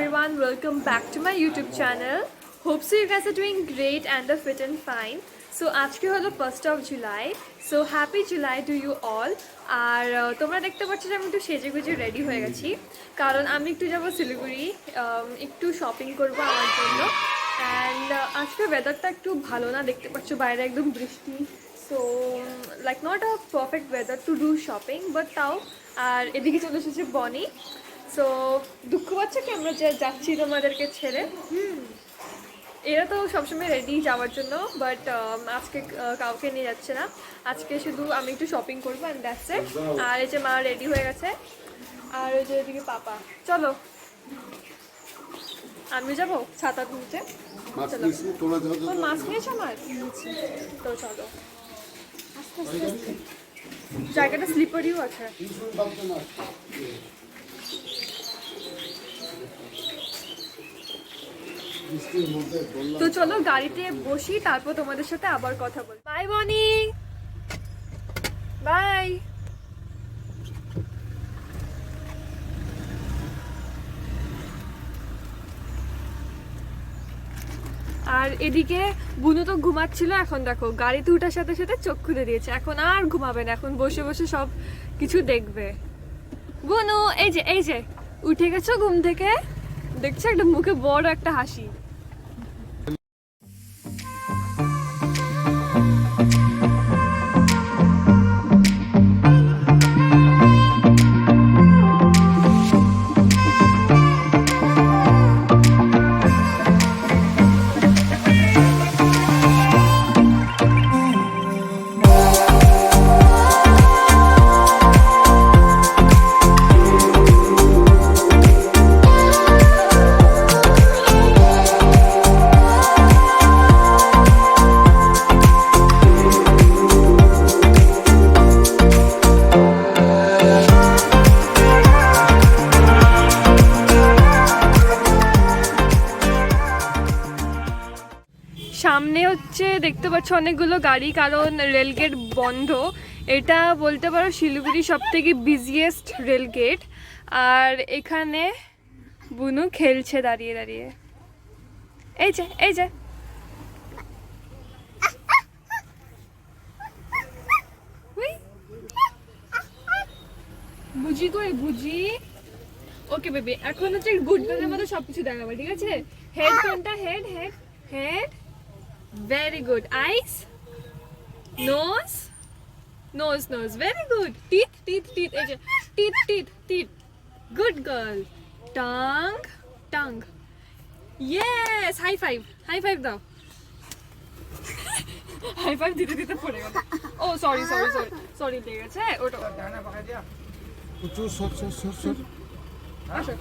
everyone, welcome back to my YouTube channel. Hope so you guys are doing great and are fit and fine. So আজকে হলো 1st of July. So happy July to you all. আর তোমরা দেখতে পাচ্ছ যে আমি একটু সেজে গুজে রেডি হয়ে গেছি কারণ আমি একটু যাব শিলিগুড়ি একটু শপিং করব আমার জন্য অ্যান্ড আজকে ওয়েদারটা একটু ভালো না দেখতে পাচ্ছ বাইরে একদম বৃষ্টি so like not a perfect weather to do shopping but তাও আর এদিকে চলে এসেছে বনি সো দুঃখ পাচ্ছে কি আমরা যাচ্ছি তোমাদেরকে ছেড়ে এরা তো সবসময় রেডি যাওয়ার জন্য বাট আজকে কাউকে নিয়ে যাচ্ছে না আজকে শুধু আমি একটু শপিং করবো অ্যান্ড দ্যাটস ইট আর এই যে মা রেডি হয়ে গেছে আর ওই যে এদিকে পাপা চলো আমি যাবো ছাতা তুলতে মাস্ক নিয়েছো আমার তো চলো জায়গাটা স্লিপারিও আছে তো চলো গাড়িতে বসি তারপর তোমাদের সাথে আবার কথা বল বাই বনি বাই আর এদিকে বুনু তো ঘুমাচ্ছিল এখন দেখো গাড়িতে উঠার সাথে সাথে চোখ খুলে দিয়েছে এখন আর ঘুমাবে না এখন বসে বসে সব কিছু দেখবে বুনু এই যে উঠে গেছো ঘুম থেকে দেখছো একটা মুখে বড় একটা হাসি সামনে হচ্ছে দেখতে পাচ্ছ অনেকগুলো গাড়ি কারণ রেলগেট বন্ধ এটা বলতে পারো শিলিগুড়ি সবথেকে বিজিয়েস্ট রেলগেট আর এখানে বুনু খেলছে দাঁড়িয়ে দাঁড়িয়ে এই যে বুঝি কই বুঝি ওকে বেবি এখন হচ্ছে গুড গার্লের মতো সবকিছু দেখাবে ঠিক আছে হেড কোনটা head very good eyes nose very good teeth এই যে teeth good girl tongue yes high five দাও high five দিতে পড়ে গেল ও সরি লেগে গেছে ওটা সর আসো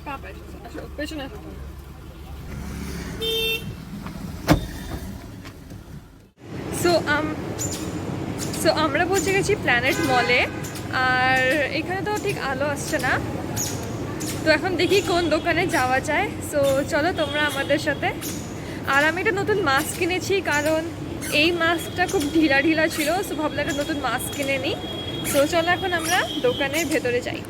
পাপা আসো পেছনে সো আমরা পৌঁছে গেছি প্ল্যানেট মলে আর এখানে তো ঠিক আলো আসছে না তো এখন দেখি কোন দোকানে যাওয়া যায় সো চলো তোমরা আমাদের সাথে আর আমি একটা নতুন মাস্ক কিনেছি কারণ এই মাস্কটা খুব ঢিলা ছিল সো ভাবলাম একটা নতুন মাস্ক কিনে নিই সো চলো এখন আমরা দোকানের ভেতরে যাই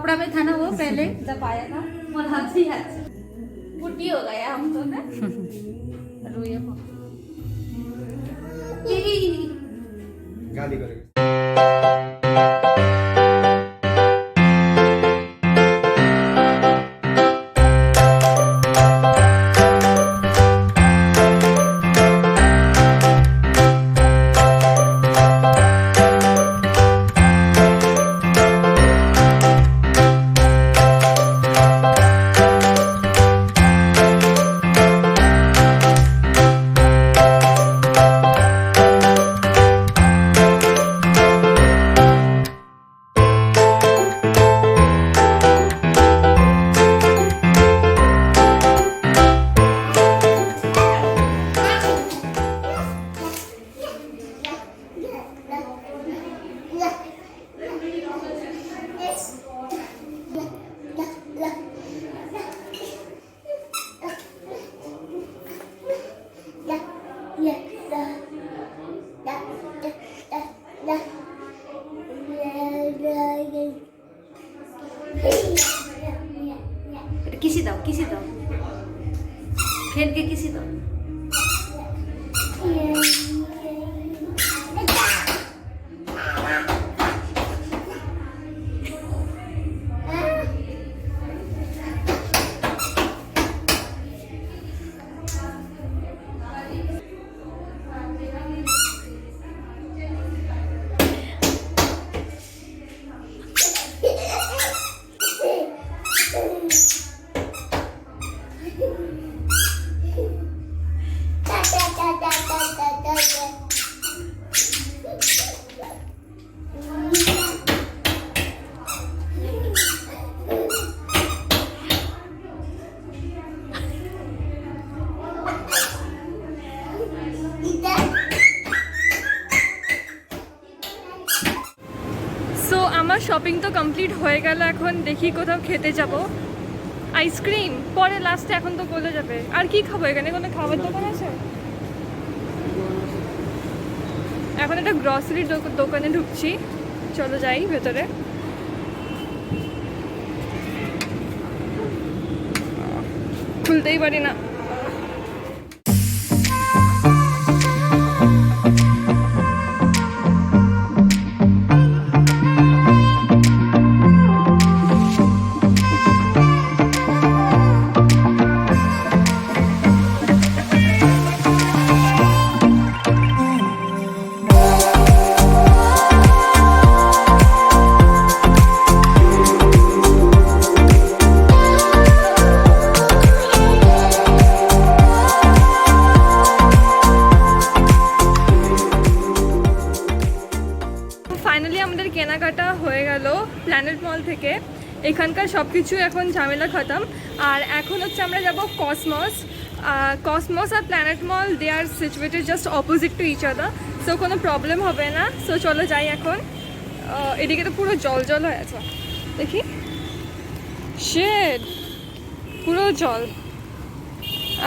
कपड़ा में था ना वो पहले जब आया था और हाथी हाथ बुढ़ी हो गया हम तो ना रोए गाली करेगा। किसी दो फेंक के किसी दो সো আমার শপিং তো কমপ্লিট হয়ে গেল, এখন দেখি কোথাও খেতে যাব। আইসক্রিম পরে লাস্টে, এখন তো গলে যাবে। আর কি খাবো? এখানে কোনো খাবার দোকান আছে? এখন একটা গ্রসারির দোকানে ঢুকছি, চলো যাই ভেতরে। খুলতেই পারি না। ফাইনালি আমাদের কেনাকাটা হয়ে গেল প্ল্যানেট মল থেকে। এখানকার সব কিছু এখন ঝামেলা খতম। আর এখন হচ্ছে আমরা যাব কসমস। কসমস আর Planet Mall they are situated just opposite to each other, so কোনো প্রবলেম হবে না। সো চলো যাই এখন। এদিকে তো পুরো জল জল হয়ে আছে, দেখি শেড পুরো জল।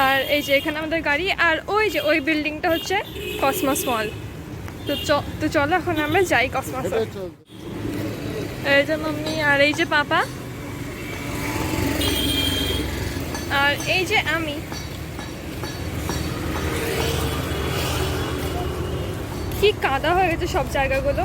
আর এই যে এখানে আমাদের গাড়ি, আর ওই যে ওই বিল্ডিংটা হচ্ছে কসমস মল। তো চলো এখন আমরা যাই কসমসে। এই যে মাম্মি, আর এই যে পাপা, আর এই যে আমি। কি কাদা হয়ে গেছে সব জায়গাগুলো।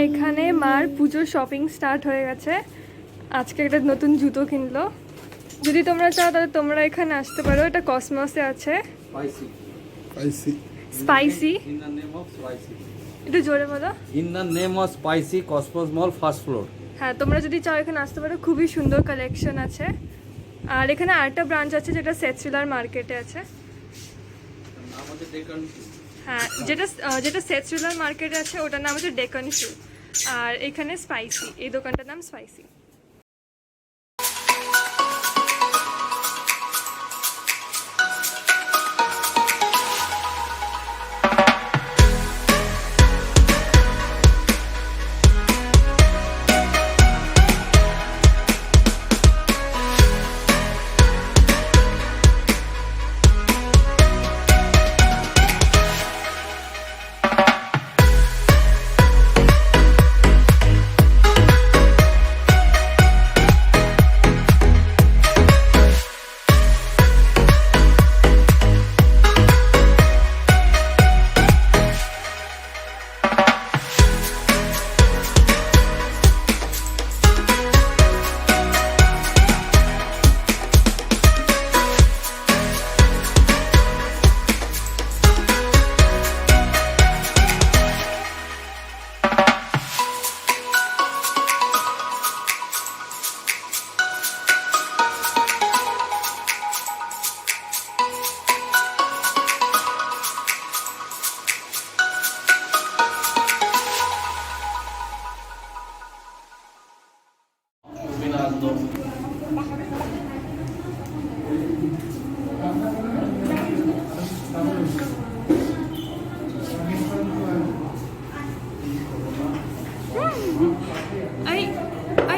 এখানে মার পুজোর শপিং স্টার্ট হয়ে গেছে। আজকে একটা নতুন জুতো কিনলো। যদি তোমরা চাও তাহলে তোমরা এখানে আসতে পারো। এটা কসমসে আছে। Spicy In the name of spicy. একটু জোরে বলো। In the name of spicy, Cosmos Mall, first floor. হ্যাঁ, তোমরা যদি চাও এখানে আসতে পারো, খুবই সুন্দর কালেকশন আছে। আর এখানে আরেকটা ব্রাঞ্চ আছে যেটা সেটসিলার মার্কেটে আছে। হ্যাঁ, যেটা সেটসিলার মার্কেটে আছে ওটার নাম হচ্ছে ডেকান শু। আর এখানে স্পাইসি, এই দোকানটার নাম spicy.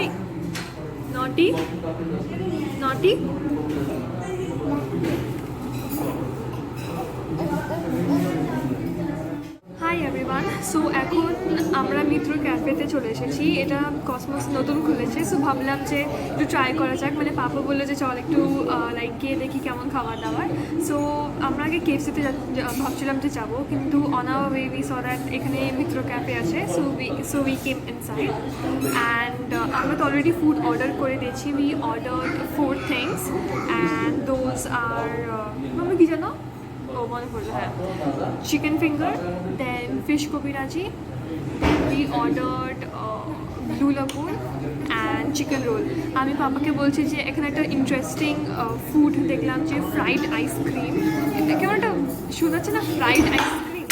I naughty. Hi everyone. So এখন আমরা মিত্র ক্যাফেতে চলে এসেছি। এটা কসমোস নতুন খুলেছে, সো ভাবলাম যে একটু ট্রাই করা যাক। মানে পাপা বললো যে চল একটু লাইক গিয়ে দেখি কেমন খাবার দাবার। সো আমরা আগে কেএফসিতে ভাবছিলাম যে যাবো, কিন্তু on our way we saw that এখানে মিত্র ক্যাফে আছে। So we came inside and আমরা তো অলরেডি ফুড অর্ডার করে দিয়েছি। We ordered 4 things and those are আমরা কি জানো, ও মনে পড়লো, হ্যাঁ, chicken finger, then fish kabiraji, we ordered blue lagoon and chicken roll. আমি পাপাকে বলছি যে এখানে একটা ইন্টারেস্টিং ফুড দেখলাম যে ফ্রাইড আইসক্রিম। এটা কেমন একটা শোনাচ্ছে না, ফ্রাইড আইসক্রিম।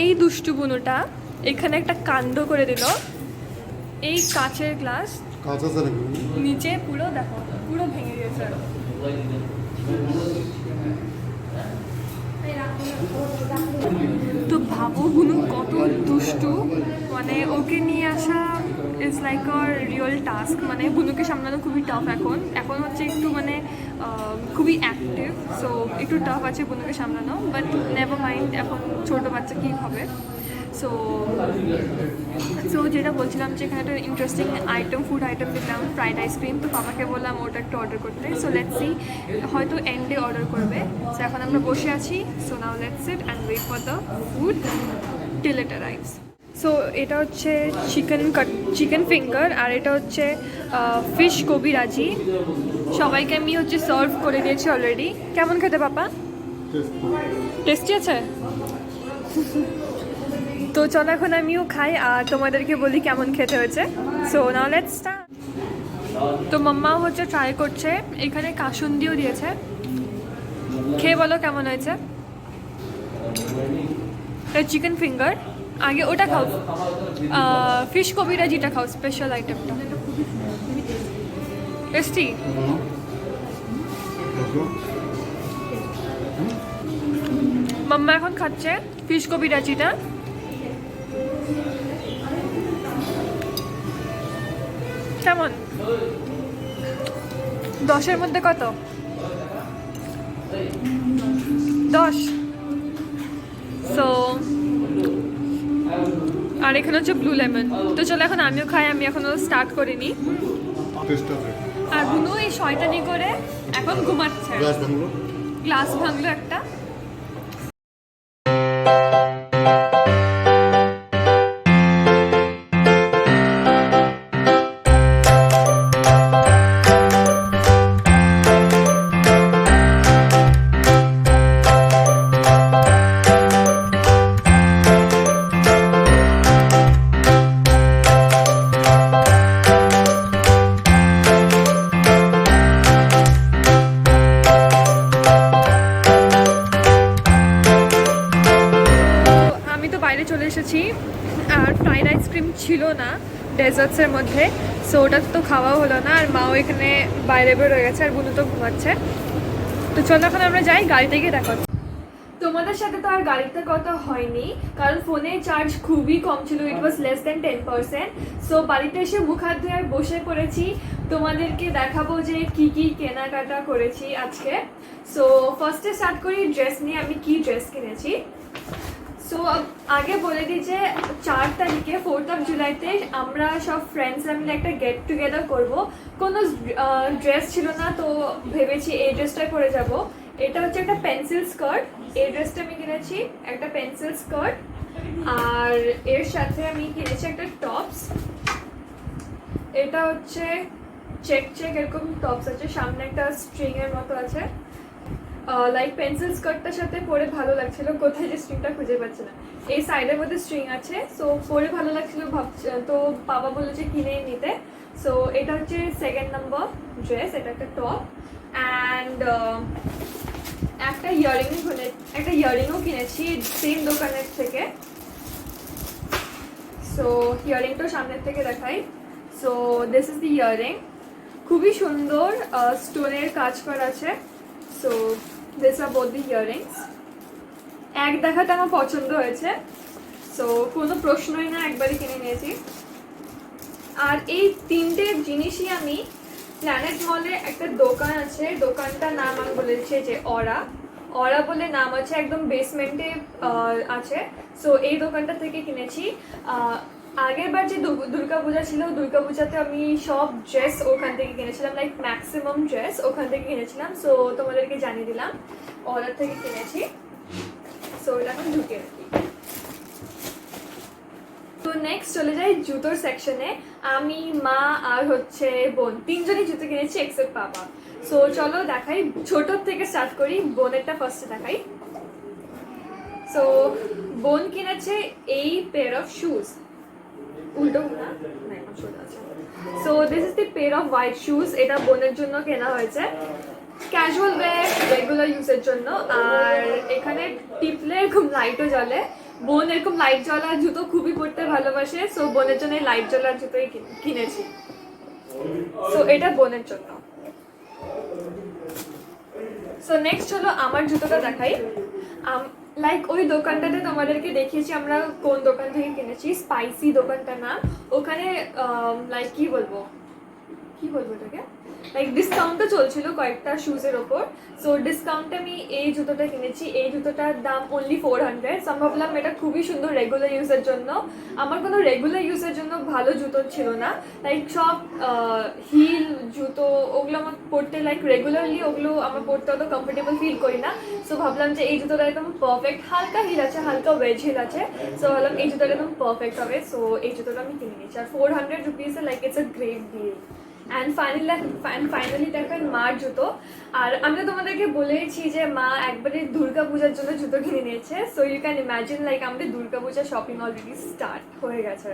এই দুষ্টু বুনোটা এখানে একটা কাণ্ড করে দিল। এই কাচের গ্লাস নিচে পুরো দেখো, পুরো ভেঙে গেছে। তো ভাবো বুনু কত দুষ্টু, মানে ওকে নিয়ে আসা is like a real task. মানে বুনুকে সামলানো খুবই টাফ। এখন হচ্ছে একটু মানে খুবই অ্যাক্টিভ, সো একটু টাফ আছে বুনুকে সামলানো, বাট নেভার মাইন্ড, এখন ছোটো বাচ্চা কী হবে। সো যেটা বলছিলাম যে এখানে একটা ইন্টারেস্টিং ফুড আইটেম দিলাম, ফ্রাইড আইসক্রিম। তো পাপাকে বললাম ওটা একটু অর্ডার করতে। সো লেটস সি, হয়তো এন্ডে অর্ডার করবে। সো এখন আমরা বসে আছি। So now let's sit and wait for the food till it arrives. So এটা হচ্ছে চিকেন ফিঙ্গার আর এটা হচ্ছে ফিশ কবিরাজি। সবাইকে আমি হচ্ছে সার্ভ করে দিয়েছি অলরেডি। কেমন খেতে পাপা? টেস্টি আছে? তো চলো এখন আমিও খাই আর তোমাদেরকে বলি কেমন খেতে হয়েছে। So now let's start. তো মাম্মাও হচ্ছে ট্রাই করছে, এখানে কাসুন্দিও দিয়েছে। খেয়ে বলো কেমন হয়েছে। চিকেন ফিঙ্গার, আগে ওটা খাও, ফিশ কবিরাজিটা খাও, স্পেশাল আইটেমটা। টেস্টি? মাম্মা এখন খাচ্ছে ফিশ কবিরাজিটা। কেমন? 10-এর মধ্যে কত? 10। সো আর এখানে হচ্ছে ব্লু লেমন। তো চলো এখন আমিও খাই, আমি এখনো স্টার্ট করিনি। আর বুনু এই শয়তানি করে এখন ঘুমাচ্ছে। গ্লাস ভাঙলো একটা। ডেজার্টসের মধ্যে। সো ওটা তো খাওয়া হলো না, আর মাও এখানে বাইরে বের হয়ে গেছে, আর বুনু তো ঘুমাচ্ছে। তো চলো এখন আমরা যাই, গাড়িতে গিয়ে দেখা হচ্ছে। তোমাদের সাথে তো আর গাড়িতে কথা হয়নি, কারণ ফোনে চার্জ খুবই কম ছিল, ইট ওয়াজ লেস দেন 10%। সো বাড়িতে এসে মুখ হাত ধুয়ে বসে পড়েছি, তোমাদেরকে দেখাবো যে কি কি কেনাকাটা করেছি আজকে। সো ফার্স্টে স্টার্ট করি ড্রেস নিয়ে, আমি কি ড্রেস কিনেছি। সো আগে বলে দিই যে 4 তারিখে 4th of জুলাইতে আমরা সব ফ্রেন্ডসরা মিলে একটা গেট টুগেদার করবো। কোনো ড্রেস ছিল না, তো ভেবেছি এই ড্রেসটাই পরে যাব। এটা হচ্ছে একটা পেন্সিল স্কার্ট, এই ড্রেসটা আমি কিনেছি, একটা পেন্সিল স্কার্ট। আর এর সাথে আমি কিনেছি একটা টপস, এটা হচ্ছে চেক চেক এরকম টপস আছে, সামনে একটা স্ট্রিং এর মতো আছে। লাইক পেন্সিল স্কার্টটার সাথে পরে ভালো লাগছিল, কোথায় যে স্ট্রিংটা খুঁজে পাচ্ছি না। এই সাইডের মধ্যে স্ট্রিং আছে, সো পরে ভালো লাগছিল তো বাবা বলেছে কিনে নিতে। সো এটা হচ্ছে 2nd নম্বর ড্রেস, এটা একটা টপ। অ্যান্ড একটা ইয়ারিংও কিনেছি সেম দোকানের থেকে। সো ইয়ারিংটা সামনের থেকে দেখাই। So this is the earring, খুবই সুন্দর স্টোনের কাজ করা আছে। So this are both the earrings. এক দেখাতে আমার পছন্দ হয়েছে, সো কোনো প্রশ্নই না, একবারই কিনে নিয়েছি। আর এই 3টে জিনিসই আমি প্ল্যানেট মলে একটা দোকান আছে, দোকানটার নাম আমি বলেছি যে অরা বলে নাম আছে, একদম বেসমেন্টে আছে। সো এই দোকানটা থেকে কিনেছি। আগের বার যে দুর্গাপূজা ছিল, দুর্গাপূজাতে আমি সব ড্রেস ওখান থেকে কিনেছিলাম, লাইক ম্যাক্সিমাম ড্রেস ওখান থেকে কিনেছিলাম। সো তোমাদেরকে জানিয়ে দিলাম অর্ডার থেকে কিনেছি। সো এটা এখন ঢুকে রাখি। তো নেক্সট চলে যাই জুতোর সেকশনে। আমি, মা আর হচ্ছে বোন, 3জনই জুতো কিনেছি এক্সেপ্ট বাবা। সো চলো দেখাই, ছোটোর থেকে স্টার্ট করি, বোনেরটা ফার্স্টে দেখাই। সো বোন কিনেছে এই পেয়ার অফ শুজ, উল্টো না, so this is the pair off white shoes. এটা বোনের জন্য কেনা হয়েছে, ক্যাজুয়াল ওয়্যার, রেগুলার ইউজের জন্য। আর এখানে টিপলে এরকম লাইটও জ্বলে, বোন এরকম লাইট জ্বলা জুতো খুবই পরতে ভালোবাসে। সো বোনের জন্য লাইট জ্বলার জুতোই কিনেছি। সো এটা বোনের জন্য। সো নেক্সট হলো আমার জুতোটা দেখাই। লাইক ওই দোকানটাতে তোমাদেরকে দেখিয়েছি আমরা কোন দোকান থেকে কিনেছি, স্পাইসি দোকানটার নাম। ওখানে লাইক কি বলবো এটাকে, লাইক ডিসকাউন্টও চলছিল কয়েকটা শুজের ওপর। সো ডিসকাউন্টে আমি এই জুতোটা কিনেছি, এই জুতোটার দাম অনলি 400। সো আমি ভাবলাম এটা খুবই সুন্দর রেগুলার ইউজের জন্য। আমার কোনো রেগুলার ইউজের জন্য ভালো জুতো ছিল না, লাইক সব হিল জুতো ওগুলো আমার পরতে, লাইক রেগুলারলি ওগুলো আমার পরতে অত কমফোর্টেবল ফিল করি না। সো ভাবলাম যে এই জুতোটা একদম পারফেক্ট, হালকা হিল আছে, হালকা ওয়েজ হিল আছে। সো ভাবলাম এই জুতোটা একদম পারফেক্ট হবে। সো এই জুতোটা আমি কিনে নিয়েছি, আর 400 রুপিসে like it's a great deal. And finally দেখেন মার জুতো। আর আমি তো তোমাদেরকে বলেছি যে মা একবারে দুর্গা পূজার জন্য জুতো কিনে নিয়েছে। So you can imagine like আমাদের Durga Puja shopping already start হয়ে গেছে।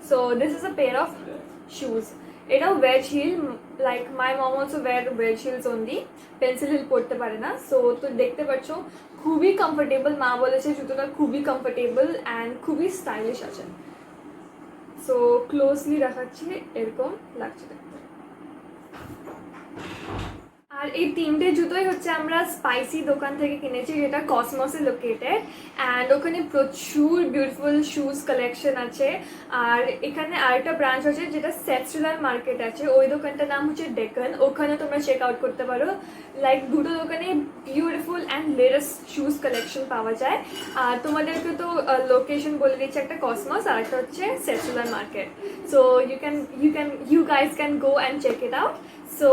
So this is a pair of shoes, এটাও wedge heel, like my mom also wear wedge heels only, pencil heel পরতে পারে না। সো তো দেখতে পাচ্ছ খুবই কমফোর্টেবল, মা বলেছে জুতোটা খুবই কমফোর্টেবল অ্যান্ড খুবই স্টাইলিশ আছে। সো ক্লোজলি দেখাচ্ছি, এরকম লাগছে। আর এই 3টে জুতোই হচ্ছে আমরা স্পাইসি দোকান থেকে কিনেছি, যেটা কসমসে লোকেটেড। অ্যান্ড ওখানে প্রচুর বিউটিফুল শুজ কালেকশন আছে। আর এখানে আরেকটা ব্রাঞ্চ আছে যেটা সেটসুলার মার্কেট আছে, ওই দোকানটার নাম হচ্ছে ডেকান, ওখানে তোমরা চেক আউট করতে পারো। লাইক দুটো দোকানে beautiful and latest shoes collection পাওয়া যায়। আর তোমাদেরকে তো লোকেশন বলে দিচ্ছে, একটা কসমস আর একটা হচ্ছে সেটসুলার market. So you guys can go and check it out. So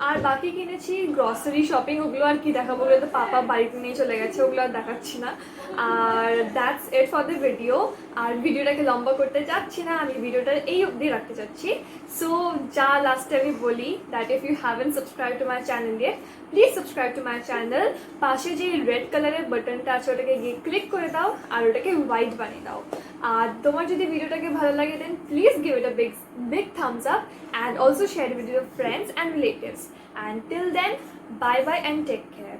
আর বাকি কিনেছি গ্রসারি শপিং, ওগুলো আর কি দেখাবো, ওগুলো তো পাপা বাড়িতে নিয়ে চলে গেছে, ওগুলো আর দেখাচ্ছি না। আর that's it for the video. আর ভিডিওটাকে লম্বা করতে চাচ্ছি না, আমি ভিডিওটা এই অবধি রাখতে চাচ্ছি। সো যা লাস্টে আমি বলি, that if you haven't subscribe to my channel yet, please subscribe to my channel. পাশে যে রেড কালারের বাটনটা আছে ওটাকে গিয়ে ক্লিক করে দাও, আর ওটাকে হোয়াইট বানিয়ে দাও। আর তোমার যদি ভিডিওটাকে ভালো লাগে, then please give it a big thumbs up and also share it with your friends and relatives. And till then, bye bye and take care.